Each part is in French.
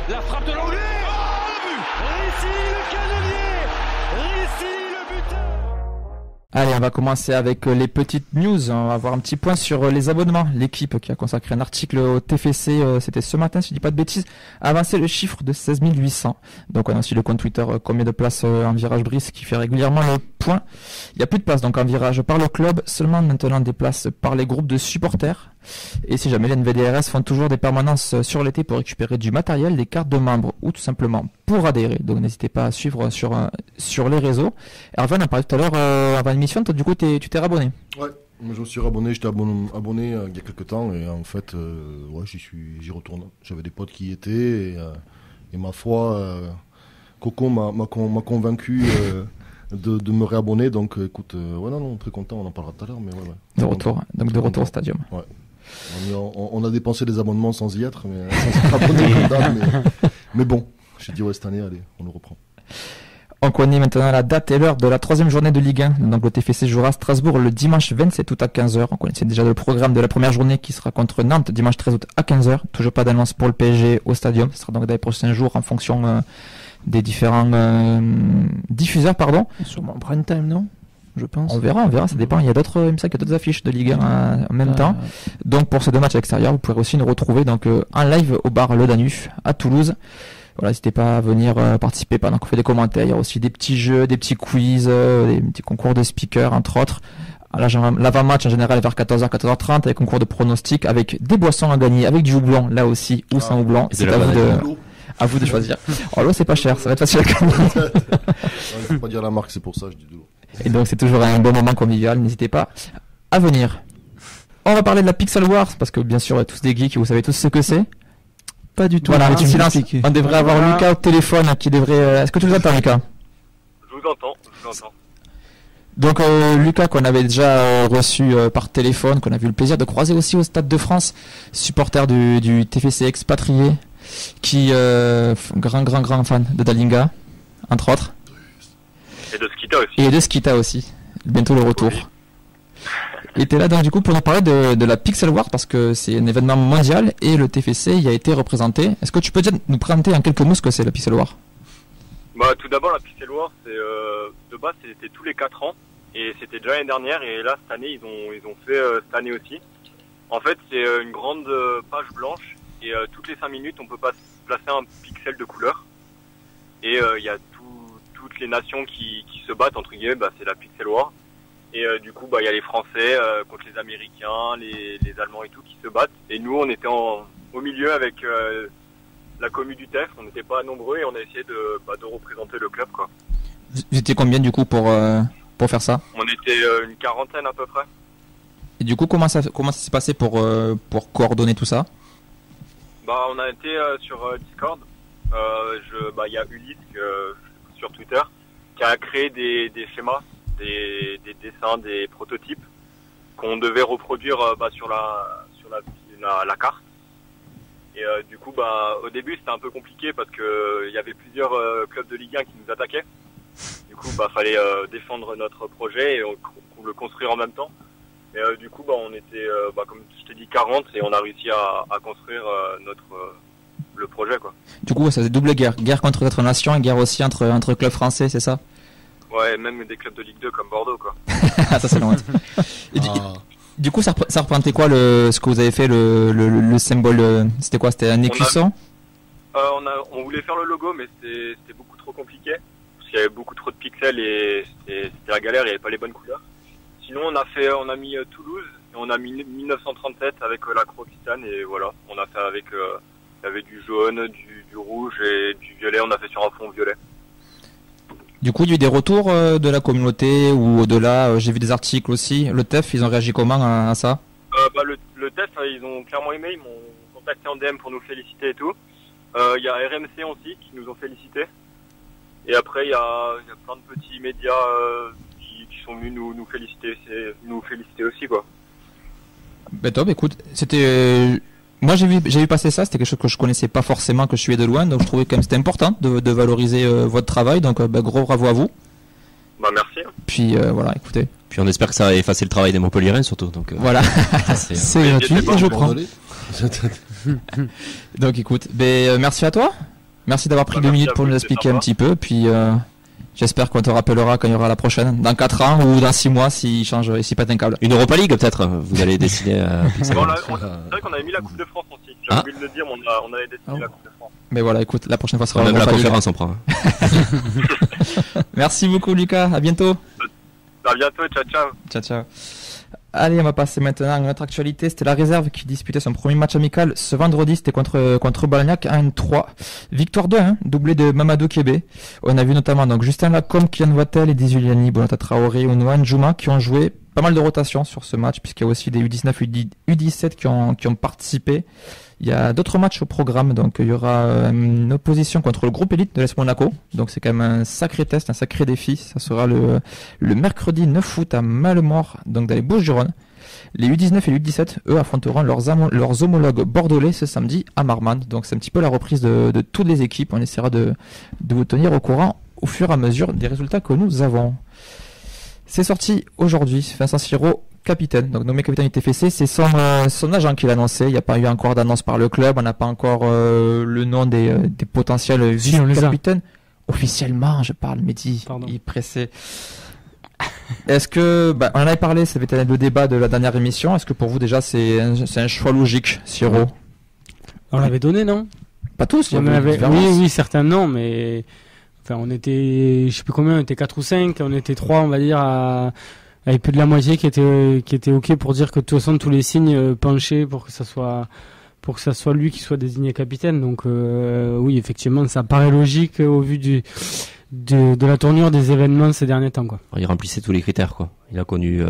La frappe de l'anglais. Oh, le but. Rissi, le canonnier. Rissi, le buteur. Allez, on va commencer avec les petites news. On va avoir un petit point sur les abonnements. L'équipe qui a consacré un article au TFC, c'était ce matin, si je dis pas de bêtises, a avancé le chiffre de 16 800. Donc on a aussi le compte Twitter combien de places en virage Brice qui fait régulièrement le point. Il n'y a plus de place donc en virage par le club, seulement maintenant des places par les groupes de supporters. Et si jamais les NVDRS font toujours des permanences sur l'été pour récupérer du matériel, des cartes de membres ou tout simplement pour adhérer. Donc n'hésitez pas à suivre sur les réseaux. Hervé, on a parlé tout à l'heure avant l'émission, toi du coup tu t'es rabonné. Ouais, je me suis rabonné, j'étais abonné il y a quelques temps et en fait ouais, j'y retourne. J'avais des potes qui y étaient et ma foi, Coco m'a convaincu de me réabonner, donc écoute, ouais, non, très content, on en parlera tout à l'heure, mais ouais. De retour, donc de retour au stadium. Ouais. On a dépensé des abonnements sans y être, mais sans être abonné comme d'hab, mais bon, j'ai dit ouais, cette année, allez, on le reprend. On connaît maintenant la date et l'heure de la 3e journée de Ligue 1. Donc le TFC jouera à Strasbourg le dimanche 27 août à 15h. On connaissait déjà le programme de la première journée qui sera contre Nantes dimanche 13 août à 15h. Toujours pas d'annonce pour le PSG au stadium. Ce sera donc dans les prochains jours en fonction des différents diffuseurs, pardon. Sûrement en prime time, non ? Je pense. On verra, ça dépend. Il y a d'autres, il me semble qu'il y a d'autres affiches de Ligue 1 en même temps. Donc pour ces deux matchs à l'extérieur, vous pourrez aussi nous retrouver donc en live au bar Le Danus à Toulouse. Voilà, n'hésitez pas à venir participer pendant qu'on fait des commentaires. Il y a aussi des petits jeux, des petits quiz, des petits concours de speakers, entre autres. L'avant-match en général vers 14h, 14h30 avec concours de pronostics, avec des boissons à gagner, avec du houblon là aussi, ou sans houblon. C'est à vous de choisir. Oh, l'eau c'est pas cher, ça va être facile à gagner. Il faut pas dire la marque, c'est pour ça je dis de l'eau. Et donc c'est toujours un bon moment convivial, n'hésitez pas à venir. On va parler de la Pixel Wars, parce que bien sûr, on est tous des geeks et vous savez tous ce que c'est. Pas du tout. Voilà, un petit silence. On devrait avoir Lucas au téléphone qui devrait... Est-ce que tu nous entends, Lucas ? Je vous entends. Donc Lucas, qu'on avait déjà reçu par téléphone, qu'on a eu le plaisir de croiser aussi au Stade de France, supporter du TFC expatrié, qui grand fan de Dalinga, entre autres. Et de Skita aussi. Bientôt le retour. Oui. Et t'es là donc du coup pour nous parler de la Pixel War, parce que c'est un événement mondial et le TFC y a été représenté. Est-ce que tu peux déjà nous présenter en quelques mots ce que c'est la Pixel War ? Bah tout d'abord, la Pixel War, c'est de base c'était tous les 4 ans et c'était déjà l'année dernière, et là cette année ils ont fait cette année aussi. En fait, c'est une grande page blanche et toutes les 5 minutes on peut placer un pixel de couleur, et il y a toutes les nations qui se battent entre guillemets, c'est la Pixel War. Et du coup, il y a les Français contre les Américains, les Allemands et tout qui se battent. Et nous, on était au milieu avec la commu du TEF. On n'était pas nombreux et on a essayé de représenter le club, quoi. Vous étiez combien du coup pour faire ça ? On était une quarantaine à peu près. Et du coup, comment ça s'est passé pour coordonner tout ça ? On a été sur Discord. Il y a Ulysse sur Twitter qui a créé des schémas. Des dessins, des prototypes qu'on devait reproduire sur la carte. Et du coup, au début, c'était un peu compliqué parce que il y avait plusieurs clubs de Ligue 1 qui nous attaquaient. Du coup, fallait défendre notre projet et le construire en même temps. Et du coup, on était, comme je t'ai dit, 40 et on a réussi à construire le projet, quoi. Du coup, ça c'est double guerre. Guerre contre notre nation et guerre aussi entre clubs français, c'est ça ? Ouais, même des clubs de Ligue 2 comme Bordeaux, quoi. Ça c'est loin. Du coup, ça représentait quoi ce que vous avez fait, le symbole, c'était quoi ? C'était un écusson ? On voulait faire le logo, mais c'était beaucoup trop compliqué, parce qu'il y avait beaucoup trop de pixels et c'était la galère, il n'y avait pas les bonnes couleurs. Sinon, on a mis Toulouse, et on a mis 1937 avec la Croix-Occitane, et voilà, on a fait avec, il y avait du jaune, du rouge et du violet, on a fait sur un fond violet. Du coup, il y a eu des retours de la communauté ou au-delà, j'ai vu des articles aussi. Le TEF, ils ont réagi comment à ça ? Le TEF, ils ont clairement aimé, ils m'ont contacté en DM pour nous féliciter et tout. Il y a RMC aussi qui nous ont félicité. Et après, il y a plein de petits médias qui sont venus nous féliciter aussi, quoi. Top, écoute, c'était... Moi j'ai vu passer ça, c'était quelque chose que je connaissais pas forcément, que je suivais de loin, donc je trouvais quand même c'était important de valoriser votre travail, donc gros bravo à vous. Merci. Puis voilà, écoutez. Puis on espère que ça va effacer le travail des Montpelliérains surtout. Donc voilà, c'est gratuit et je prends. Donc écoute, merci à toi. Merci d'avoir pris Bah, 2 merci minutes à pour vous, nous c'était expliquer un sympa. petit peu. Puis j'espère qu'on te rappellera quand il y aura la prochaine. Dans 4 ans ou dans 6 mois s'il change, s'il pète un câble. Une Europa League peut-être. Vous allez décider. Bon, c'est vrai qu'on avait mis la Coupe de France aussi. J'ai oublié de le dire, mais on avait décidé la Coupe de France. Mais voilà, écoute, la prochaine fois sera Même la Europa League. conférence on prend. Merci beaucoup Lucas, à bientôt. À bientôt, ciao, ciao. Ciao, ciao. Allez, on va passer maintenant à notre actualité. C'était la réserve qui disputait son premier match amical ce vendredi. C'était contre Balagnac 1-3. Victoire 2-1, doublé de Mamadou Kébé. On a vu notamment donc Justin Lacombe, Kylian Wattel et Dizuliani, Bonata Traoré ou Noan Djouma qui ont joué pas mal de rotation sur ce match puisqu'il y a aussi des U19, U17 qui ont participé. Il y a d'autres matchs au programme, donc il y aura une opposition contre le groupe élite de l'AS Monaco. Donc c'est quand même un sacré test, un sacré défi. Ça sera le mercredi 9 août à Malemort, donc dans les Bouches-du-Rhône. Les U19 et les U17, eux, affronteront leurs homologues bordelais ce samedi à Marmande. Donc c'est un petit peu la reprise de toutes les équipes. On essaiera de vous tenir au courant au fur et à mesure des résultats que nous avons. C'est sorti aujourd'hui, Vincent Siro, capitaine, donc nommé capitaine du TFC, c'est son agent qui l'a annoncé. Il n'y a pas eu encore d'annonce par le club, on n'a pas encore le nom des potentiels vice-capitaines. Officiellement, je parle, Mehdi, il est pressé. Est-ce que, on en avait parlé, ça avait été le débat de la dernière émission, est-ce que pour vous déjà c'est un choix logique, Siro? On l'avait donné, non? Pas tous, oui, certains non, mais enfin, on était, je sais plus combien, on était 4 ou 5, on était 3, on va dire, avec plus de la moitié qui était ok pour dire que de toute façon tous les signes penchaient pour que ça soit lui qui soit désigné capitaine. Donc oui, effectivement, ça paraît logique au vu de la tournure des événements ces derniers temps, quoi. Il remplissait tous les critères, quoi. Il a connu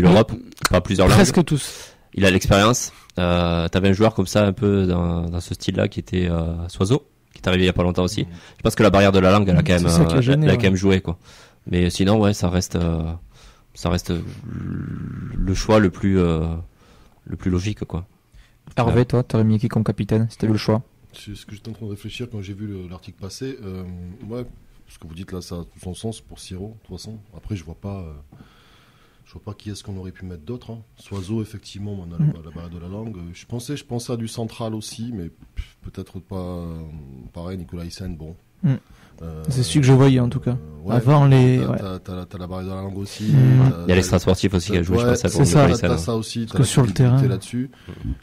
l'Europe, pas plusieurs langues. Presque tous. Il a l'expérience. T'avais un joueur comme ça, un peu dans ce style-là, qui était Soiseau, qui est arrivé il y a pas longtemps aussi. Je pense que la barrière de la langue, elle a quand même joué, quoi. Mais sinon, ouais, ça reste le choix le plus logique, quoi. Hervé, toi, t'aurais mis qui comme capitaine si t'avais eu le choix? C'est ce que j'étais en train de réfléchir quand j'ai vu l'article passer. Ouais, ce que vous dites là, ça a tout son sens pour Siro, de toute façon. Après, je vois pas qui est-ce qu'on aurait pu mettre d'autre. Hein. Soiseau, effectivement, on a la barrière de la langue. Je pensais à du central aussi, mais peut-être pas. Pareil, Nicolas Hyssen, bon. C'est celui que je voyais en tout cas. Ouais, avant les. T'as la barrière de la langue aussi. Il y a l'extra sportif aussi qui a joué, je pense. C'est ça. T'as ça aussi. Parce que sur le terrain. Là-dessus.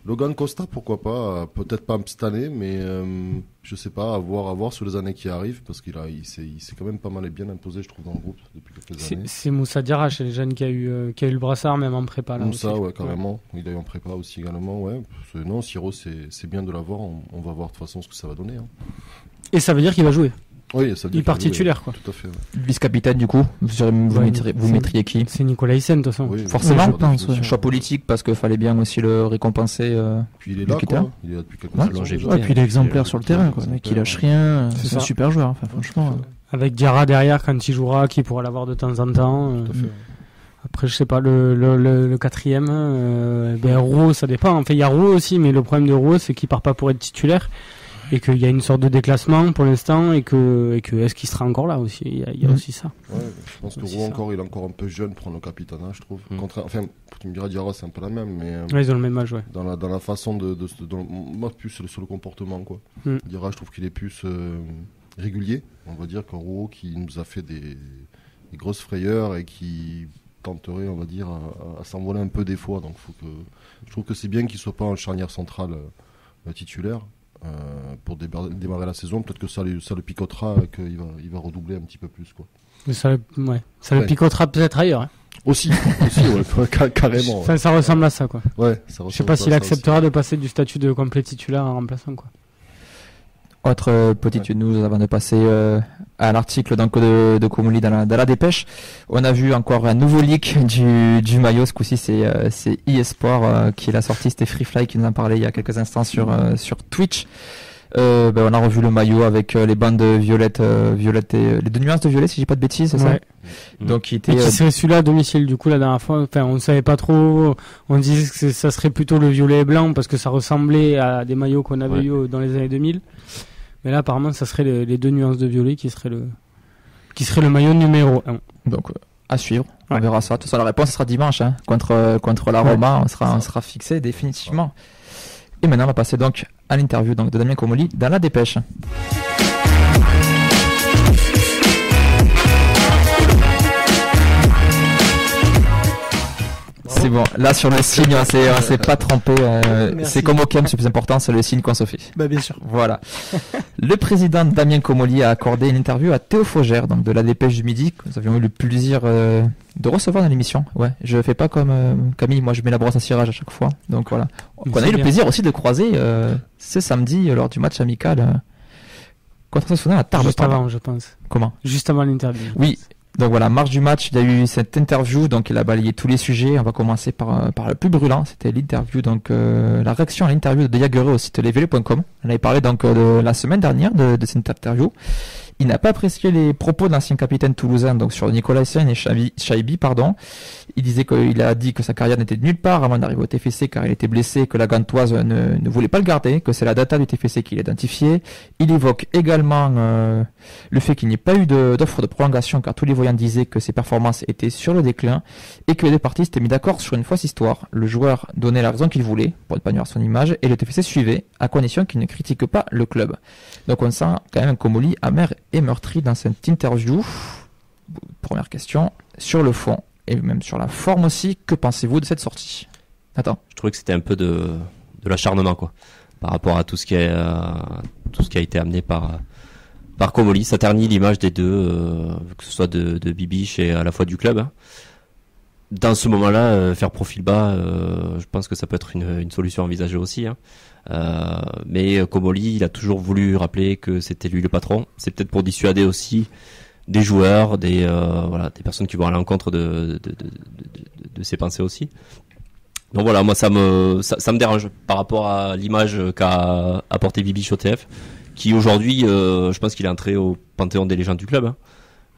Logan Costa, pourquoi pas. Peut-être pas cette année, mais je sais pas. À voir sur les années qui arrivent, parce qu'il s'est quand même pas mal et bien imposé, je trouve, dans le groupe depuis quelques années. C'est Moussa Diarra chez les jeunes qui a eu le brassard même en prépa là. Moussa, aussi, ouais, carrément. Il a eu en prépa aussi également, ouais. Non, Siro, c'est bien de l'avoir. On va voir de toute façon ce que ça va donner. Hein. Et ça veut dire qu'il va jouer. Oui, ça veut dire il part titulaire, quoi. Tout à fait. Ouais. Vice-capitaine, du coup, vous mettriez qui? C'est Nicolas Hyssen, de toute façon. Oui, forcément, un choix politique, parce qu'il fallait bien aussi le récompenser. Puis il est là, quoi. Il est là depuis quelques années. Et puis il est exemplaire sur le terrain, quoi. Mais qui lâche rien. C'est un super joueur, enfin, franchement. Avec Diarra derrière, quand il jouera, qui pourra l'avoir de temps en temps. Tout à fait. Après, je sais pas, le quatrième, Rouault, ça dépend. Enfin, il y a Rouault aussi, mais le problème de Rouault, c'est qu'il part pas pour être titulaire. Et qu'il y a une sorte de déclassement pour l'instant, et que est-ce qu'il sera encore là aussi? Il y a aussi ça. Ouais, je pense que Rouault il est encore un peu jeune pour le capitana, je trouve. Enfin, tu me diras, Diarra, c'est un peu la même, mais. Ouais, ils ont le même âge, ouais. Dans la façon moi, plus sur le comportement, quoi. Diarra, je trouve qu'il est plus régulier, on va dire, qu'un Rouault qui nous a fait des grosses frayeurs et qui tenterait, on va dire, à s'envoler un peu des fois. Donc, je trouve que c'est bien qu'il soit pas en charnière centrale titulaire. Pour démarrer la saison, peut-être que ça le picotera et qu'il va redoubler un petit peu plus, quoi. Mais ça le picotera peut-être ailleurs. Hein. Aussi ouais, carrément. Ouais. Ça ressemble à ça, quoi. Ouais, je sais pas s'il acceptera de passer du statut de complet titulaire à remplaçant, quoi. Autre petite news avant de passer à l'article de Comoli dans la dépêche. On a vu encore un nouveau leak du maillot. Ce coup-ci, c'est eSport qui l'a sorti. C'était Freefly qui nous en parlait il y a quelques instants sur Twitch. On a revu le maillot avec les bandes violettes et les 2 nuances de violet, si je dis pas de bêtises, c'est ça? Donc qui serait celui-là à domicile. Du coup, la dernière fois, enfin, on ne savait pas trop. On disait que ça serait plutôt le violet et blanc parce que ça ressemblait à des maillots qu'on avait eu dans les années 2000. Mais là, apparemment, ça serait les 2 nuances de violet qui serait le maillot numéro 1. Donc, à suivre. On verra ça. De toute façon, la réponse sera dimanche, hein, contre la Roma. On sera fixé définitivement. Et maintenant, on va passer donc à l'interview donc, de Damien Comolli dans La Dépêche. C'est bon, là sur le signe, on s'est pas trompé. C'est comme au camp, c'est plus important, c'est le signe qu'on se fait. Bah bien sûr. Voilà. Le président Damien Comolli a accordé une interview à Théo Faugère, donc de La Dépêche du Midi, que nous avions eu le plaisir de recevoir dans l'émission. Ouais, je fais pas comme Camille, moi je mets la brosse à cirage à chaque fois. Donc voilà. On a eu le plaisir aussi de croiser ce samedi lors du match amical contre Sassuolo à Tarbes. Juste avant, je pense. Comment ? Juste avant l'interview. Oui. Donc voilà, marche du match, il y a eu cette interview, donc il a balayé tous les sujets. On va commencer par le plus brûlant, c'était l'interview, donc la réaction à l'interview de Diaguerre au site lesvélos.com. On avait parlé donc de la semaine dernière de cette interview. Il n'a pas apprécié les propos de l'ancien capitaine toulousain donc sur Nicolas Essien et Chaibi, pardon. Il disait qu'il a dit que sa carrière n'était de nulle part avant d'arriver au TFC car il était blessé, que la Gantoise ne voulait pas le garder, que c'est la data du TFC qui l'identifiait. Il évoque également le fait qu'il n'y ait pas eu d'offre de prolongation car tous les voyants disaient que ses performances étaient sur le déclin et que les deux parties s'étaient mis d'accord sur une fausse histoire. Le joueur donnait la raison qu'il voulait pour ne pas nuire son image et le TFC suivait à condition qu'il ne critique pas le club. Donc on sent quand même un Comolli amer et meurtri dans cette interview. Première question, sur le fond et même sur la forme aussi, que pensez-vous de cette sortie ? Attends. Je trouvais que c'était un peu de l'acharnement quoi, par rapport à tout ce qui a été amené par Comolli. Ça ternit l'image des deux, que ce soit de Bibiche et à la fois du club. Hein. Dans ce moment-là, faire profil bas, je pense que ça peut être une solution envisagée aussi. Hein. Mais Comolli, il a toujours voulu rappeler que c'était lui le patron. C'est peut-être pour dissuader aussi des joueurs, des personnes qui vont à l'encontre de ses pensées aussi. Donc voilà, moi ça me dérange par rapport à l'image qu'a apporté Bibiche au TF, qui aujourd'hui, je pense qu'il est entré au panthéon des légendes du club. Hein.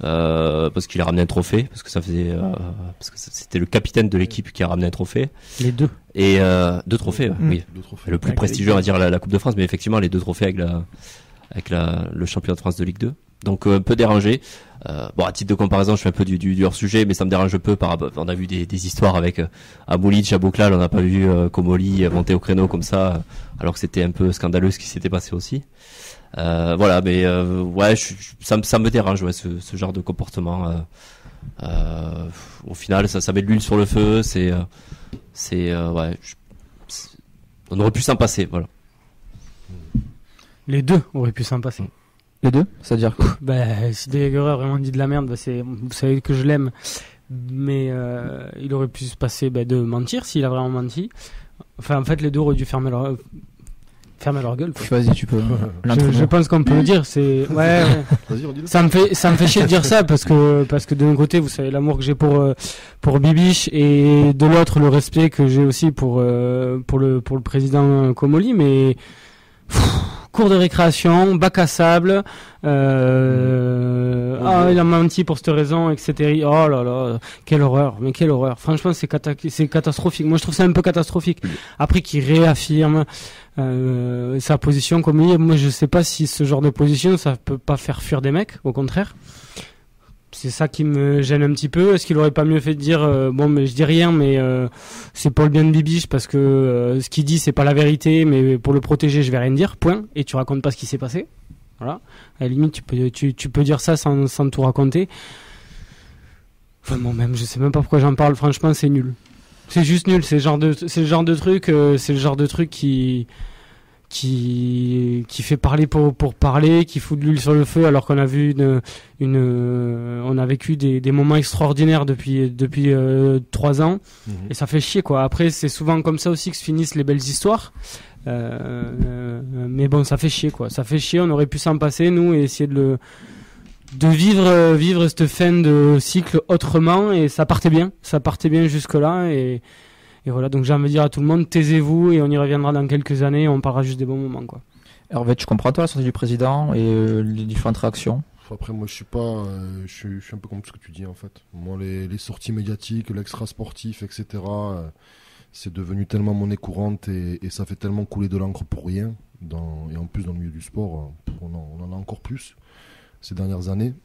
Parce qu'il a ramené un trophée, parce que c'était le capitaine de l'équipe qui a ramené un trophée. Les deux. Et 2 trophées, oui. 2 trophées. Le plus prestigieux, on va dire la Coupe de France, mais effectivement les 2 trophées avec le championnat de France de Ligue 2. Donc un peu dérangé. Bon, à titre de comparaison, je fais un peu du hors sujet, mais ça me dérange un peu on a vu des histoires avec Aboulic, Abouklal, on n'a pas vu Comolli monter au créneau comme ça, alors que c'était un peu scandaleux ce qui s'était passé aussi. Voilà, mais ouais, ça me dérange, ouais, ce genre de comportement. Au final, ça met de l'huile sur le feu. Ouais, on aurait pu s'en passer, voilà. Les deux auraient pu s'en passer. Les deux, c'est-à-dire quoi ? Si Diaguerre a vraiment dit de la merde, vous savez que je l'aime, mais il aurait pu se passer de mentir s'il a vraiment menti. Enfin, en fait, les deux auraient dû fermer leur gueule. Quoi. Vas-y, tu peux. Je pense qu'on peut le dire. C'est ouais. Vas-y, redis-le. Ça me fait chier de dire ça parce que d'un côté, vous savez l'amour que j'ai pour Bibiche et de l'autre le respect que j'ai aussi pour le président Comolli, mais cours de récréation, bac à sable, il a menti pour cette raison, etc. Oh là là, quelle horreur, mais quelle horreur. Franchement, c'est catastrophique. Moi, je trouve ça un peu catastrophique. Après qu'il réaffirme sa position, comme il est, moi, je sais pas si ce genre de position, ça peut pas faire fuir des mecs, au contraire. C'est ça qui me gêne un petit peu. Est-ce qu'il aurait pas mieux fait de dire bon, mais je dis rien, mais c'est pour le bien de Bibiche parce que ce qu'il dit c'est pas la vérité, mais pour le protéger je vais rien dire. Point. Et tu racontes pas ce qui s'est passé. Voilà. À la limite tu peux dire ça sans tout raconter. Enfin bon, même je sais même pas pourquoi j'en parle. Franchement c'est nul. C'est juste nul. C'est le genre de truc qui fait parler pour parler, qui fout de l'huile sur le feu, alors qu'on a vu on a vécu des moments extraordinaires depuis 3 ans, et ça fait chier quoi. Après c'est souvent comme ça aussi que se finissent les belles histoires, mais bon, ça fait chier quoi. Ça fait chier. On aurait pu s'en passer nous et essayer de vivre cette fin de cycle autrement, et ça partait bien jusque là, et voilà, donc j'ai envie de dire à tout le monde, taisez-vous et on y reviendra dans quelques années, on parlera juste des bons moments quoi. Hervé, tu comprends toi la sortie du président et les différentes réactions ? Après moi je suis un peu comme ce que tu dis en fait. Moi les sorties médiatiques, l'extra sportif, etc. C'est devenu tellement monnaie courante et ça fait tellement couler de l'encre pour rien. Et en plus dans le milieu du sport, on en a encore plus ces dernières années.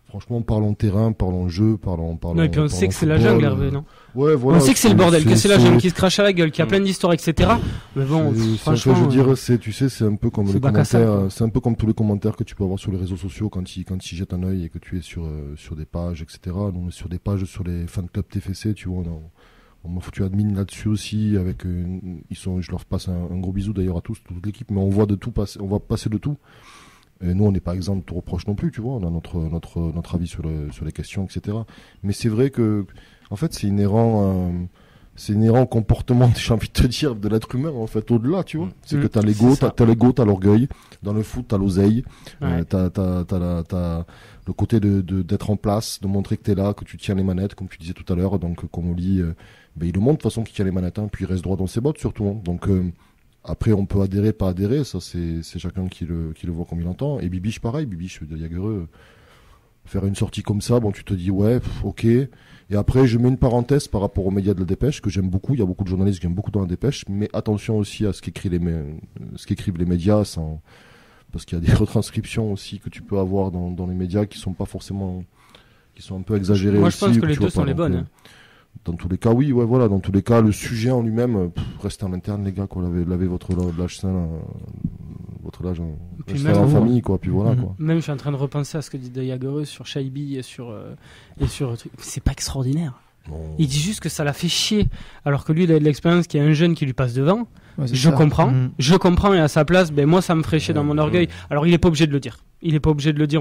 Franchement, parlons terrain, parlons jeu, parlons. Non, et puis on sait que c'est la football, jungle, Hervé, non? Ouais, voilà. On sait que c'est le bordel, que c'est la jungle qui se crache à la gueule, qu'il y a plein d'histoires, etc. Mais bon, franchement. Je veux dire, c'est un peu comme les Bacassa, commentaires, c'est un peu comme tous les commentaires que tu peux avoir sur les réseaux sociaux quand ils jettent un œil et que tu es sur des pages, etc. Donc, sur des pages sur les fan clubs TFC, tu vois, on m'a foutu admin là-dessus aussi, avec, je leur passe un gros bisou d'ailleurs à tous, toute l'équipe, mais on voit de tout passer, on va passer de tout. Et nous, on n'est pas exempt de tout reproche non plus, tu vois. On a notre avis sur les questions, etc. Mais c'est vrai que, en fait, c'est inhérent au comportement, j'ai envie de te dire, de l'être humain, en fait, au-delà, tu vois. C'est que t'as l'ego, t'as l'orgueil. Dans le foot, t'as l'oseille. Ouais. T'as le côté d'être en place, de montrer que t'es là, que tu tiens les manettes, comme tu disais tout à l'heure. Donc, comme on dit, il le montre de toute façon qu'il tient les manettes, hein, puis il reste droit dans ses bottes, surtout, hein. Donc, après, on peut adhérer, pas adhérer, ça c'est chacun qui le voit comme il entend. Et Bibiche, pareil, Bibiche de Jagereux, faire une sortie comme ça, bon, tu te dis ouais, ok. Et après, je mets une parenthèse par rapport aux médias de la Dépêche, que j'aime beaucoup. Il y a beaucoup de journalistes que j'aime beaucoup dans la Dépêche, mais attention aussi à ce qu'écrivent les médias, parce qu'il y a des retranscriptions aussi que tu peux avoir dans les médias qui sont pas forcément, qui sont un peu exagérées. Moi, aussi, je pense que les tu deux vois sont pas, les bonnes. Dans tous les cas, oui, ouais, voilà. Dans tous les cas, le sujet en lui-même, restez en interne, les gars, quoi. Lavez votre lâche sain, en famille, quoi. Puis voilà, quoi. Même, je suis en train de repenser à ce que dit De Jagereux sur Shaibi et sur c'est pas extraordinaire. Non. Il dit juste que ça l'a fait chier, alors que lui, il a de l'expérience, qu'il y a un jeune qui lui passe devant. Ouais, Je comprends, et à sa place, moi, ça me ferait chier dans mon orgueil. Alors, il est pas obligé de le dire.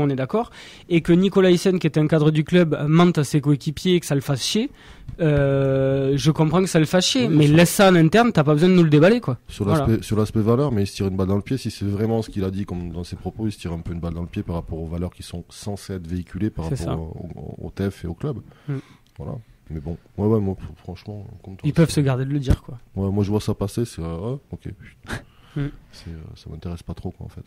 On est d'accord. Et que Nicolas Hyssen, qui était un cadre du club, mente à ses coéquipiers et que ça le fasse chier, je comprends que ça le fasse chier, mais laisse ça en interne, t'as pas besoin de nous le déballer, quoi. Sur l'aspect valeur, mais il se tire une balle dans le pied. Si c'est vraiment ce qu'il a dit, comme dans ses propos, il se tire un peu une balle dans le pied par rapport aux valeurs qui sont censées être véhiculées par rapport au TEF et au club. Voilà. Mais bon, ouais, moi, franchement, comme toi, ils peuvent se garder de le dire, quoi. Ouais, moi je vois ça passer, c'est ok. Ça m'intéresse pas trop, quoi, en fait.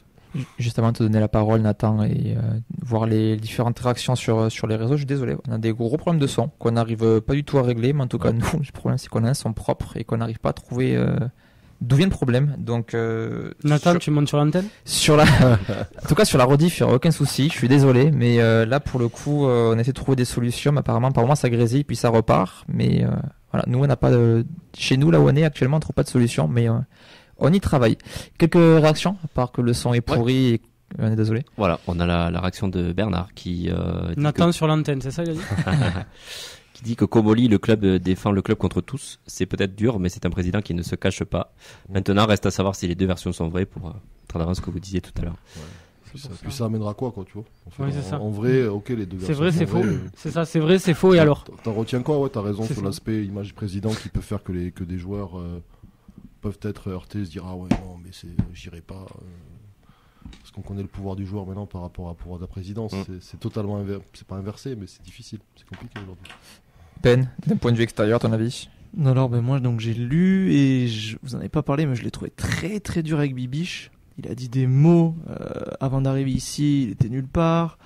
Juste avant de te donner la parole, Nathan, et voir les différentes réactions sur les réseaux, je suis désolé, on a des gros problèmes de son qu'on n'arrive pas du tout à régler, mais en tout cas, nous, le problème c'est qu'on a un son propre et qu'on n'arrive pas à trouver d'où vient le problème. Donc, Nathan, tu montes sur l'antenne? En tout cas, sur la rediff, il n'y aura aucun souci, je suis désolé, mais là, pour le coup, on essaie de trouver des solutions, mais apparemment, par moment, ça grésille, puis ça repart, mais voilà, nous, on n'a pas chez nous, là où on est actuellement, on ne trouve pas de solution, mais on y travaille. Quelques réactions, à part que le son est pourri et on est désolé. Voilà, on a la réaction de Bernard qui Nathan sur l'antenne, c'est ça il a dit? Qui dit que Comolli, le club défend le club contre tous. C'est peut-être dur, mais c'est un président qui ne se cache pas. Maintenant, reste à savoir si les deux versions sont vraies pour traduire ce que vous disiez tout à l'heure. Ouais. Puis ça amènera quoi, tu vois. En vrai, ok, les deux versions. C'est vrai, c'est faux. C'est ça, c'est vrai, c'est faux, et alors? T'en retiens quoi? Ouais, t'as raison sur l'aspect image président qui peut faire que des joueurs peuvent être heurtés, se dire ah ouais, non, mais j'irai pas. Parce qu'on connaît le pouvoir du joueur maintenant par rapport à pouvoir de la présidence. C'est totalement c'est pas inversé, mais c'est difficile. C'est compliqué aujourd'hui. Ben, d'un point de vue extérieur, ton avis? Non, alors moi donc j'ai lu et vous en avez pas parlé, mais je l'ai trouvé très très dur avec Bibiche. Il a dit des mots avant d'arriver ici, il était nulle part.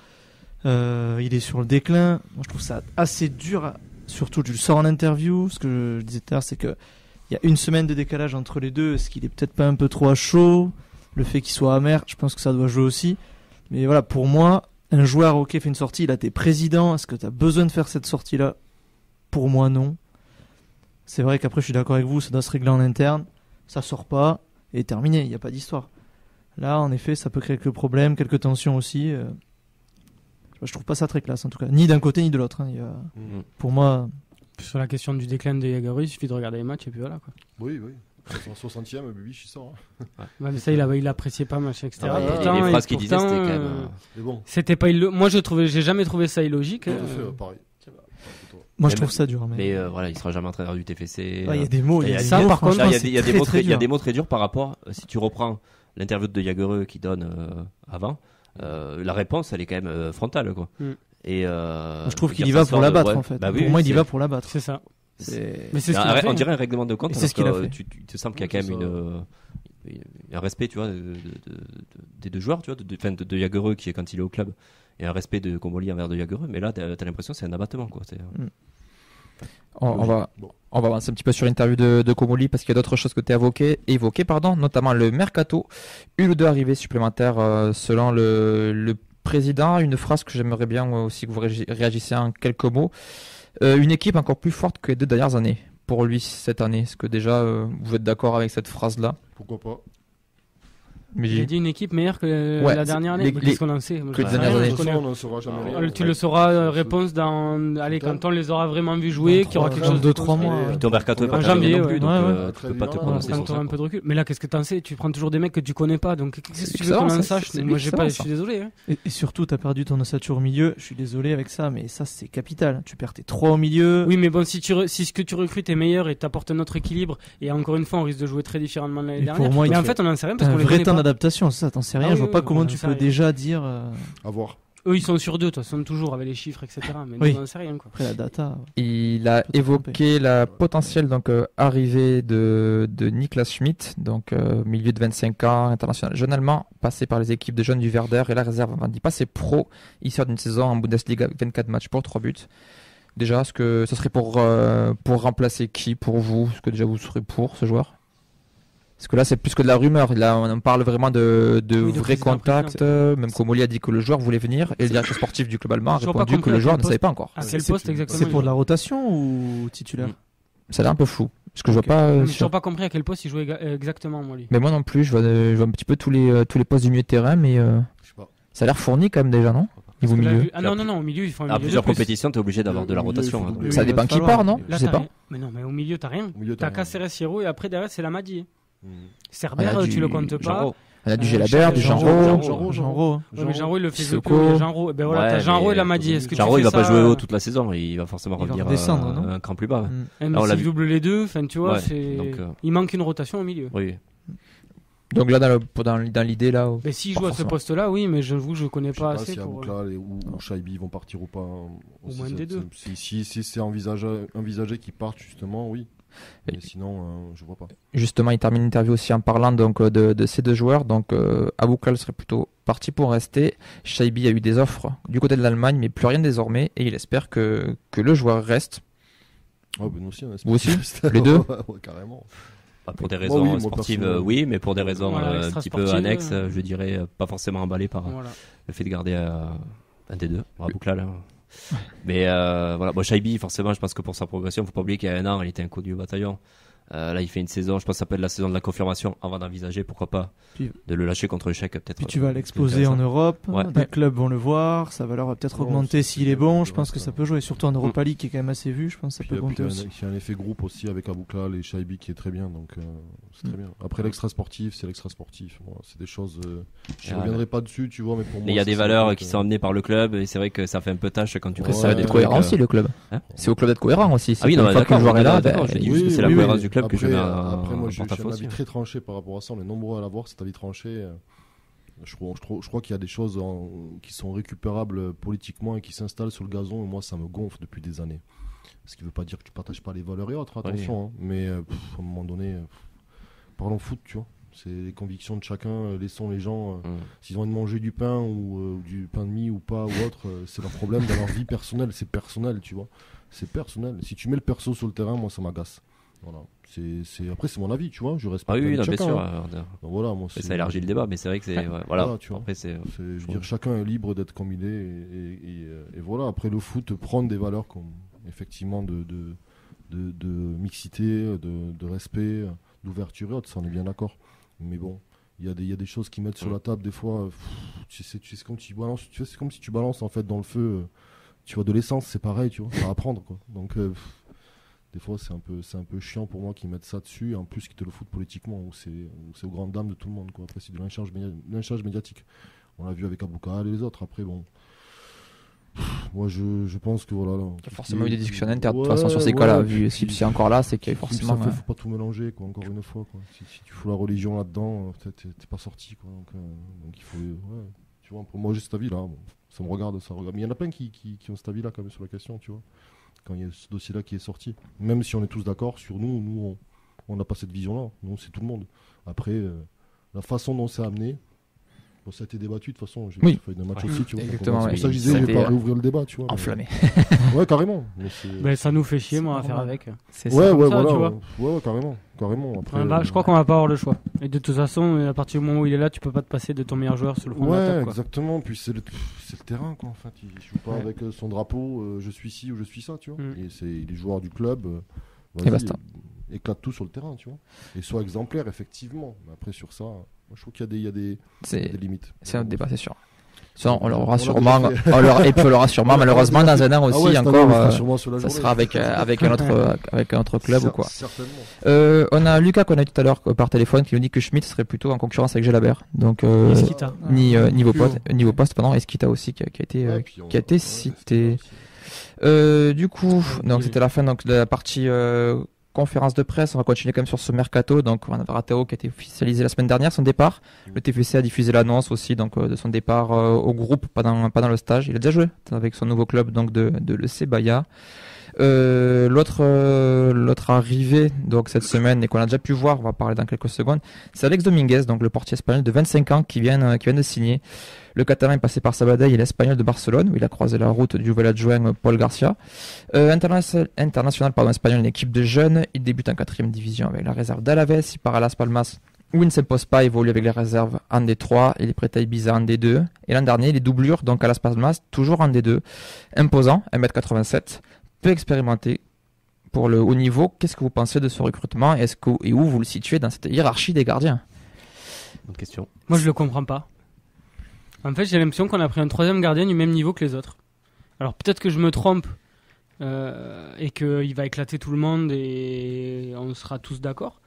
Il est sur le déclin. Moi je trouve ça assez dur, surtout tu le sors en interview. Ce que je disais tout à l'heure, c'est que il y a une semaine de décalage entre les deux. Est-ce qu'il est peut-être pas un peu trop à chaud? Le fait qu'il soit amer, je pense que ça doit jouer aussi. Mais voilà, pour moi, un joueur, ok, fait une sortie, là, t'es président, est-ce que t'as besoin de faire cette sortie-là? Pour moi, non. C'est vrai qu'après, je suis d'accord avec vous, ça doit se régler en interne, ça sort pas, et terminé, il n'y a pas d'histoire. Là, en effet, ça peut créer quelques problèmes, quelques tensions aussi. Je trouve pas ça très classe, en tout cas. Ni d'un côté, ni de l'autre. Hein. Pour moi... Sur la question du déclin de Jagereux, il suffit de regarder les matchs, et puis voilà, quoi. Oui. 60e, Bibiche, il sort. Ouais, mais ça, il appréciait pas, machin, etc. Pourtant, les phrases qu'il disait, c'était quand même. Mais bon. C'était pas moi, j'ai jamais trouvé ça illogique. Pareil. Moi, je trouve ça dur. Mais voilà, il sera jamais entraîneur du TFC. Il y a des mots. Par contre, il y a des mots très durs par rapport. Si tu reprends l'interview de Jagereux qui donne avant, la réponse, elle est quand même frontale, quoi. Et je trouve qu'il y va pour la battre, en fait. Bah, pour moi, il y va pour la battre. C'est ça. Mais c'est on dirait un règlement de compte. C'est ce qu'il a fait. Tu te sembles qu'il y a quand même un respect, tu vois, des deux joueurs, tu vois, de Jagereux qui est quand il est au club, et un respect de Comolli envers de Jagereux. Mais là, t'as l'impression que c'est un abattement, quoi. On va avancer un petit peu sur l'interview de Comolli parce qu'il y a d'autres choses que tu as évoquées, notamment le mercato. Une ou deux arrivées supplémentaires selon le président, une phrase que j'aimerais bien aussi que vous réagissiez en quelques mots. Une équipe encore plus forte que les 2 dernières années, pour lui, cette année. Est-ce que déjà, vous êtes d'accord avec cette phrase-là? Pourquoi pas? Mais J'ai dit une équipe meilleure que Ouais, la dernière année. les- Mais qu'est-ce qu'on en sait? Moi, que j'en les sais dernières rien, années. je connais. On n'en saura jamais rien. Tu le sauras, réponse quand on les aura vraiment vus jouer, qu'il y aura quelque chose de 2-3 mois. Ouais. Ton mercato est pas En terminé janvier, non plus, ouais. donc Ouais, tu peux pas te Très bien. prononcer Quand sur tu auras ça. un peu de recul. Mais là, qu'est-ce que t'en sais? Tu prends toujours des mecs que tu connais pas, donc qu'est-ce que tu veux Excellent, qu'on en ça, sache? c'est Moi, j'ai excellent, pas, je ça. suis désolé. Hein. Et surtout, t'as perdu ton ossature au milieu. Je suis désolé avec ça, mais ça, c'est capital. Tu perds tes 3 au milieu. Oui, mais bon, si ce que tu recrutes est meilleur et t'apportes un autre équilibre, et encore une fois, on risque de jouer très différemment de l'année Et dernière. pour moi, Mais il en faut- fait, on en sait rien T'as parce un qu'on les vrai connaît temps pas. d'adaptation, ça, t'en sais rien. Ah je vois oui, pas oui, comment on tu en sait peux rien. déjà dire. À voir. Eux, ils sont sur 2, de toute façon, toujours avec les chiffres, etc. Mais Oui. nous, on en sait rien, quoi. Après la data. Il a Peut te évoqué la potentielle arrivée de Niklas Schmidt, donc milieu de 25 ans, international jeune allemand, passé par les équipes de jeunes du Werder et la réserve avant d'y passer pro. Il sort d'une saison en Bundesliga avec 24 matchs pour 3 buts. Déjà, est-ce que ce serait pour remplacer qui pour vous? Est-ce que déjà vous serez pour ce joueur? Parce que là, c'est plus que de la rumeur. Là, on parle vraiment de Oui, de vrais président, contacts. président. Même Comoli a dit que le joueur voulait venir et le directeur sportif du club allemand a Je vois pas répondu que compris le à joueur quel ne savait poste. pas encore. À quel C'est- poste exactement? C'est pour de la rotation ou titulaire? Ça a l'air un peu flou. Parce que je Ok. vois pas. Mais sur- j'ai toujours pas compris à quel poste il jouait exactement, moi, lui. Mais moi non plus, je vois un petit peu tous les postes du milieu de terrain, mais Je sais pas. ça a l'air fourni quand même déjà, non? Niveau Parce que là, milieu. ah non, non, non, au milieu, ils font un À milieu plusieurs de plus. compétitions, t'es obligé d'avoir de la Au milieu, rotation. il faut hein. doubler. Ça Oui, dépend il va qui falloir. part, non? Là, Je sais t'as pas. rien. Mais non, mais au milieu, t'as rien. Au milieu, t'as T'as Caceres, Hierro et après derrière, c'est la Madie. Mm. Cerber, Ah, là, tu le comptes pas. Genro. On a du Euh, Gélabert, du Jean- Jean-Ro. Jean-Ro. Ouais, mais Jean-Ro, il le fait Sissoko. depuis Jean-Ro. Ben voilà, Ouais, t'as Jean-Ro et mais la Madie. Est-ce que tu Jean-Ro, il fais va pas ça, jouer toute la saison, il va forcément Il va revenir redescendre, non un cran plus bas. Mm. Mais Là, on l'a s'il vu. double les deux, enfin, tu vois, Ouais, c'est... donc, il manque une rotation au milieu. Oui. Donc là, dans l'idée, là. Mais s'il Pas joue à ce forcément. poste-là, oui, mais j'avoue, je connais Je sais pas pas assez si pour... Aboukla ou Shaibi vont partir ou pas. Au moins des deux. Si c'est envisagé qu'ils partent, justement, oui. Mais sinon, je vois pas. Justement, il termine l'interview aussi en parlant donc de ces deux joueurs. Donc, Aboukal serait plutôt parti pour rester. Shaibi a eu des offres du côté de l'Allemagne, mais plus rien désormais. Et il espère que le joueur reste. Oh, ben nous aussi, on espère Vous aussi qu'il reste. Les deux Ouais, carrément. Pas pour des Moi, raisons oui, moi, sportives, personnellement. oui, mais pour des raisons Voilà, un petit peu extra-sportives, annexes, je dirais pas forcément emballé par Voilà. le fait de garder un des deux, Aboukla là. Mais voilà, bon, Shaibi, forcément, je pense que pour sa progression, faut pas oublier qu'il y a un an, il était inconnu au bataillon. Là, il fait une saison, je pense que ça peut être la saison de la confirmation avant d'envisager, pourquoi pas, Puis- de le lâcher contre le chèque peut-être. Puis tu vas plus l'exposer en intéressant. Europe, Ouais. des clubs vont le voir, sa valeur va peut-être Non, augmenter c'est- s'il est bon, je c'est pense vrai, que ça. ça peut jouer, surtout en Europa League qui est quand même assez vu, je pense que ça peut Puis monter il aussi. y a un effet groupe aussi avec Aboukla et Shaibi qui est très bien, donc c'est très bien. Après l'extra sportif, c'est l'extra sportif. Bon, c'est des choses. Je Ah, reviendrai pas dessus, tu vois, mais pour moi. Mais il y a ça, des c'est valeurs un truc, qui sont amenées par le club et c'est vrai que ça fait un peu tâche quand tu Après, vois Ça va Ouais, être des cohérent trucs, aussi, le club. Hein C'est au club d'être cohérent aussi. Ah oui, non, Une fois que le d'accord, joueur est là, d'accord, ben, je dis Oui, juste que c'est oui, la oui, cohérence oui. du club que je mets Après, moi, en j'ai un porte-à-faux avis aussi. très tranché par rapport à ça. On est nombreux à l'avoir, cet avis tranché. Je crois qu'il y a des choses qui sont récupérables politiquement et qui s'installent sur le gazon. Et moi, ça me gonfle depuis des années. Ce qui ne veut pas dire que tu partages pas les valeurs et autres, attention. Hein. Mais à un moment donné, parlons foot, tu vois. C'est les convictions de chacun. Laissons les gens, s'ils ont envie de manger du pain ou du pain de mie ou pas ou autre, c'est leur problème dans leur vie personnelle. C'est personnel, tu vois. C'est personnel. Si tu mets le perso sur le terrain, moi, ça m'agace. Voilà. Après, c'est mon avis, tu vois. Je respecte Ah oui, oui, l'avis non, de bien chacun, sûr. hein. Donc voilà, moi, Ça élargit le débat, mais c'est vrai que c'est. ouais, voilà, tu vois. après, c'est. Je veux dire, chacun est libre d'être comme il est. Et voilà, après le foot prend des valeurs comme effectivement de mixité, de respect, d'ouverture et autres, ça on est bien d'accord. Mais bon, il y a des choses qui mettent sur la table des fois. C'est comme si tu balances, c'est comme si tu balances en fait dans le feu, tu vois, de l'essence, c'est pareil, tu vois, à apprendre quoi. Donc des fois c'est un peu chiant pour moi qu'ils mettent ça dessus, et en plus qu'ils te le foutent politiquement, où c'est aux grandes dames de tout le monde quoi. Après c'est du lynchage médiatique. On l'a vu avec Aboukal et les autres. Après bon. Moi je pense que voilà. Il y a forcément eu des discussions internes de toute façon sur ces cas-là. Vu si c'est encore là, c'est qu'il y a forcément. Ça faut pas tout mélanger quoi. Encore une fois quoi. Si tu fous la religion là-dedans, peut-être t'es pas sorti quoi. Donc il faut. Ouais. Tu vois, pour moi j'ai cet avis là. Bon, ça me regarde, ça regarde. Mais il y en a plein qui ont cet avis là quand même sur la question, tu vois. Quand il y a ce dossier là qui est sorti, même si on est tous d'accord sur nous on n'a pas cette vision là. Nous c'est tout le monde. Après la façon dont c'est amené. Bon, ça a été débattu de toute façon. J'ai Oui. fait des matchs Ouais. aussi, tu vois. Exactement, C'est ouais. pour ça que je disais, Ça a je vais été, pas réouvrir le débat, tu vois. Enflammé. Ouais, carrément. Mais Ben, ça nous fait chier, moi, à faire normal. avec. C'est ouais, ça. ouais, ça, voilà. tu vois. Ouais, carrément. Après, Ouais, bah, je crois qu'on va pas avoir le choix. Et de toute façon, à partir du moment où il est là, tu peux pas te passer de ton meilleur joueur sur le front ouais, d'attaque, quoi. exactement. Puis c'est le terrain, quoi. En fait, il joue pas Ouais. avec son drapeau. Je suis ci ou je suis ça, tu vois. Mm. Et il est joueur du club. Et basta. Éclate tout sur le terrain, tu vois. Et soit exemplaire, effectivement. Mais après, sur ça, moi, je trouve qu'il y a des C'est limites. c'est un débat, c'est sûr. Ça, on l'aura l'a sûrement, déjà fait. et puis on l'aura sûrement, malheureusement, dans un an aussi, Ah ouais, cette année, encore, on le fera sûrement sur la ça journée. sera avec un autre club ou quoi. Certainement. On a Lucas qu'on a eu tout à l'heure par téléphone qui nous dit que Schmidt serait plutôt en concurrence avec Gelabert. Donc, Esquita. niveau poste, pardon, Esquita aussi qui a été cité. Du coup, donc c'était la fin donc, de la partie conférence de presse. On va continuer quand même sur ce mercato. Donc, on a Ratao qui a été officialisé la semaine dernière, son départ. Le TFC a diffusé l'annonce aussi donc, de son départ au groupe pendant le stage. Il a déjà joué avec son nouveau club donc, de l'EC Bahia. L'autre arrivée donc cette semaine et qu'on a déjà pu voir, on va parler dans quelques secondes, c'est Alex Dominguez, donc le portier espagnol de 25 ans qui vient de signer. Le Catalan est passé par Sabadell et l'Espagnol de Barcelone où il a croisé la route du nouvel adjoint Paul Garcia. International espagnol, une équipe de jeunes, il débute en 4e division avec la réserve d'Alaves, il part à Las Palmas où il ne s'impose pas, évolue avec les réserves en D3, il est prêt à Ibiza en D2 et l'an dernier il est doublure donc à Las Palmas toujours en D2, imposant 1m87, peu expérimenté pour le haut niveau. Qu'est-ce que vous pensez de ce recrutement? Et où vous le situez dans cette hiérarchie des gardiens? Bonne question. Moi, je le comprends pas. En fait, j'ai l'impression qu'on a pris un 3e gardien du même niveau que les autres. Alors, peut-être que je me trompe et qu'il va éclater tout le monde et on sera tous d'accord.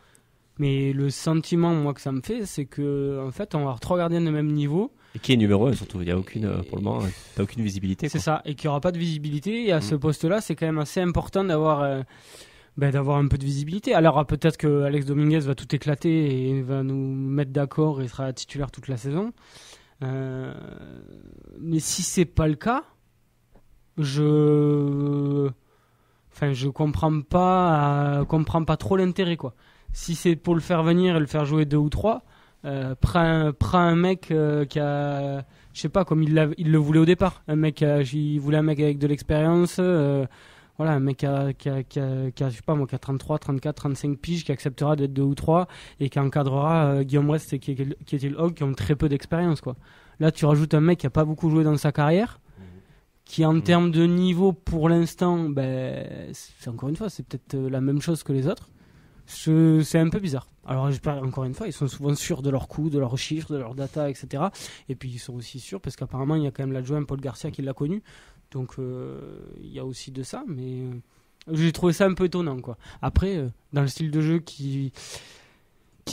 Mais le sentiment, moi, que ça me fait, c'est que en fait, on va avoir 3 gardiens de même niveau. Et qui est numéro 1 surtout? Il y a aucune, pour le moment, t'as aucune visibilité. C'est Quoi. ça, et qu'il n'y aura pas de visibilité. Et à ce poste-là, c'est quand même assez important d'avoir un peu de visibilité. Alors peut-être que Alex Dominguez va tout éclater et va nous mettre d'accord et sera titulaire toute la saison. Mais si c'est pas le cas, je comprends pas trop l'intérêt quoi. Si c'est pour le faire venir et le faire jouer 2 ou 3, prends un mec qui a, je sais pas, comme il le voulait au départ, il voulait un mec avec de l'expérience, voilà, un mec qui a, je sais pas moi, qui a 33, 34, 35 piges, qui acceptera d'être 2 ou 3 et qui encadrera Guillaume West et qui est le Hog, qui ont très peu d'expérience quoi. Là tu rajoutes un mec qui a pas beaucoup joué dans sa carrière, qui en termes de niveau pour l'instant, c'est encore une fois, c'est peut-être la même chose que les autres. C'est un peu bizarre. Alors j'espère encore une fois, ils sont souvent sûrs de leurs coûts, de leurs chiffres, de leurs data, etc. Et puis ils sont aussi sûrs parce qu'apparemment il y a quand même l'adjoint Paul Garcia qui l'a connu. Donc il y a aussi de ça, mais j'ai trouvé ça un peu étonnant quoi. Après, dans le style de jeu qui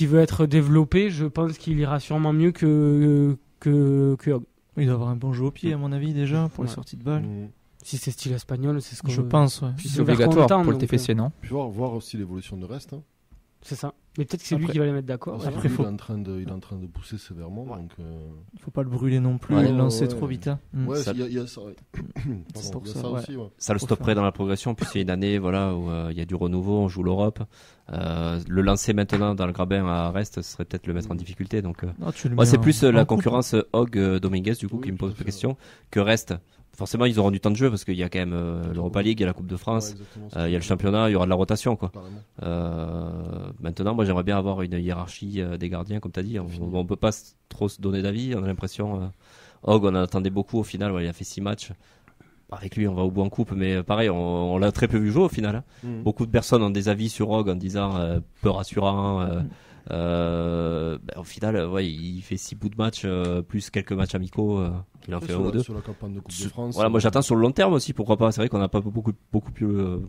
veut être développé, je pense qu'il ira sûrement mieux que Hog. Il doit avoir un bon jeu au pied, à mon avis, déjà, pour les sorties de balles. Si c'est style espagnol, c'est ce que Je pense, ouais. Puis c'est obligatoire content, pour le donc, TFC, non? Puis voir aussi l'évolution de reste. Hein. C'est ça. Mais peut-être que c'est lui qui va les mettre d'accord. Parce que Après, lui, faut- il est en train de pousser sévèrement. Donc, Il faut pas le brûler non plus Ouais, et le lancer ouais. trop vite. Hein. ouais, Ça- il y a ça. Ouais. Pardon, pour il y a ça, ça ouais. aussi. Ouais. Ça le Faut stopperait faire. dans la progression. En plus, il y a une année voilà, où il y a du renouveau, on joue l'Europe. Le lancer maintenant dans le grabin à Rest, ce serait peut-être le mettre en difficulté. Donc, Non, tu le moi, mets c'est en- plus en la coupe. concurrence Hog-Dominguez, du coup, Oui, qui me tout à pose fait, la question, que Rest. Forcément, ils auront du temps de jeu parce qu'il y a quand même l'Europa League, il y a la Coupe de Ouais, France, exactement, il y a le championnat, il y aura de la rotation. Quoi. Carrément. Maintenant, moi, j'aimerais bien avoir une hiérarchie des gardiens, comme tu as dit. On peut pas trop se donner d'avis. On a l'impression, Hog, on en attendait beaucoup au final. Il a fait 6 matchs. Avec lui, on va au bout en coupe, mais pareil, on l'a très peu vu jouer au final. Hein. Beaucoup de personnes ont des avis sur Hog en disant peu rassurant. Au final, ouais, il fait 6 bouts de match, plus quelques matchs amicaux. Il en fait un ou deux. Sur la campagne de Coupe de France. Voilà, moi j'attends sur le long terme aussi, pourquoi pas. C'est vrai qu'on n'a pas beaucoup pu le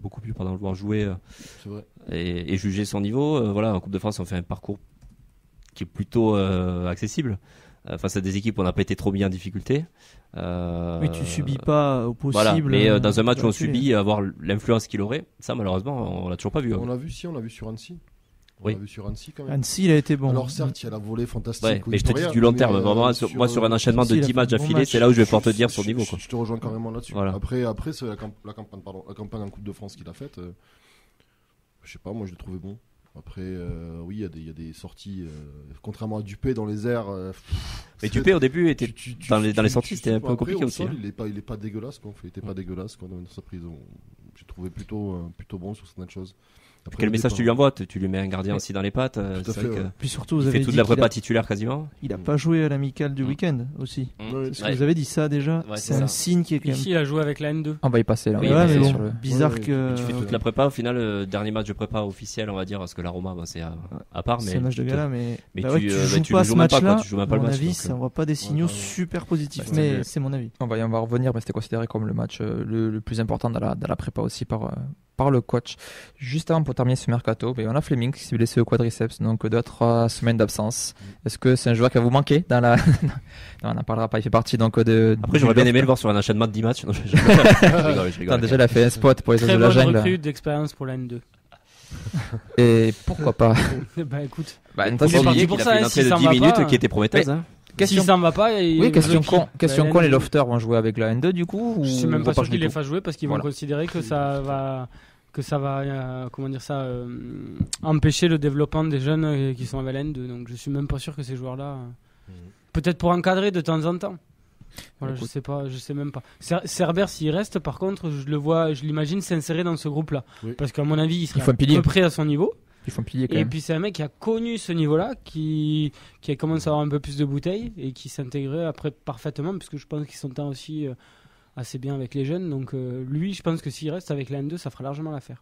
voir jouer C'est vrai. et juger son niveau. Voilà, en Coupe de France, on fait un parcours qui est plutôt accessible. Face à des équipes où on n'a pas été trop mis en difficulté. Mais tu subis pas au possible. Voilà, mais dans un match où on reculer. subit avoir l'influence qu'il aurait, ça malheureusement on l'a toujours pas vu. On l'a vu sur Annecy. On Oui. l'a vu sur Annecy quand même. Annecy, il a été bon. Alors certes, il y a la volée fantastique. Ouais, où mais il je te peut dis rien, du long mais, terme. Vraiment, moi sur un enchaînement Annecy, de il a 10 fait un matchs bon d'affilée, match. c'est là où je vais pouvoir te dire son niveau. Quoi. Je te rejoins carrément là-dessus. Voilà. Après c'est la campagne en Coupe de France qu'il a faite. Je sais pas, moi je l'ai trouvé bon. Après, oui, il y a des sorties, contrairement à Dupé dans les airs. Mais Dupé au début était dans les sorties, c'était un peu après, compliqué au aussi. sol, Hein. il est pas dégueulasse, quoi. Il était pas dégueulasse, quoi, dans sa prison. J'ai trouvé plutôt bon sur certaines choses. Après, Quel message tu lui envoies? Tu lui mets un gardien aussi dans les pattes. Tout à C'est fait, vrai que ouais. Puis surtout, vous il avez fait toute dit la qu'il prépa titulaire quasiment. il a pas joué à l'amical du week-end aussi. Ouais, C'est ce que vous avez dit ça déjà. Ouais, c'est c'est un ça. signe qui est quand même. Ici, il a joué avec la N2. On va y passer là. Oui, on va y ouais, passer mais sur bon, le- bizarre Ouais, que. Tu fais toute la prépa, au final, le dernier match de prépa officiel, on va dire, parce que l'Aroma, bah, c'est à part. C'est Mais un match de gala, mais, mais bah tu- ouais, tu bah, joues tu pas le ce joues même pas, quoi, match-là. tu joues même pas À le mon match, avis, donc, ça envoie pas des signaux ouais. super positifs, Bah, mais c'est- c'est mon avis. On va revenir, mais c'était considéré comme le match le plus important dans la prépa aussi par le coach. Juste avant, pour terminer ce mercato, on a Fleming qui s'est blessé au quadriceps, donc 2 à 3 semaines d'absence. Est-ce que c'est un joueur qui va vous manquer dans la... Non, on n'en parlera pas, il fait partie donc de... Après, j'aurais du bien aimé loft. le voir sur un enchaînement de 10 matchs. Non, je rigole. Attends, déjà, il a fait un spot pour les Os Très de la bonne jungle. recrue d'expérience pour la N2. Et pourquoi pas Bah écoute, Bah, une Faut Il est pas oublier parti pour qu'il a ça, fait une hein, entrée si de ça 10 va minutes pas, qui était prometteuse. Hein. question... si ça ne va pas, Oui, question con, Bah, les lofters vont jouer avec la N2 du coup ou Je suis même pas pas sûr qu'ils du les tout fassent jouer parce qu'ils vont Voilà. considérer que ça va comment dire ça empêcher le développement des jeunes qui sont avec la N2. Donc je suis même pas sûr que ces joueurs-là peut-être pour encadrer de temps en temps. Voilà, Écoute. je sais même pas. Cerber s'il reste par contre, je l'imagine s'insérer dans ce groupe-là Oui. parce qu'à mon avis, il faut serait un à pilier. peu près à son niveau. Ils font pilier quand Et même. puis c'est un mec qui a connu ce niveau-là, qui a commencé à avoir un peu plus de bouteilles et qui s'intégrait après parfaitement, puisque je pense qu'il s'entend aussi assez bien avec les jeunes. Donc lui, je pense que s'il reste avec la N2, ça fera largement l'affaire.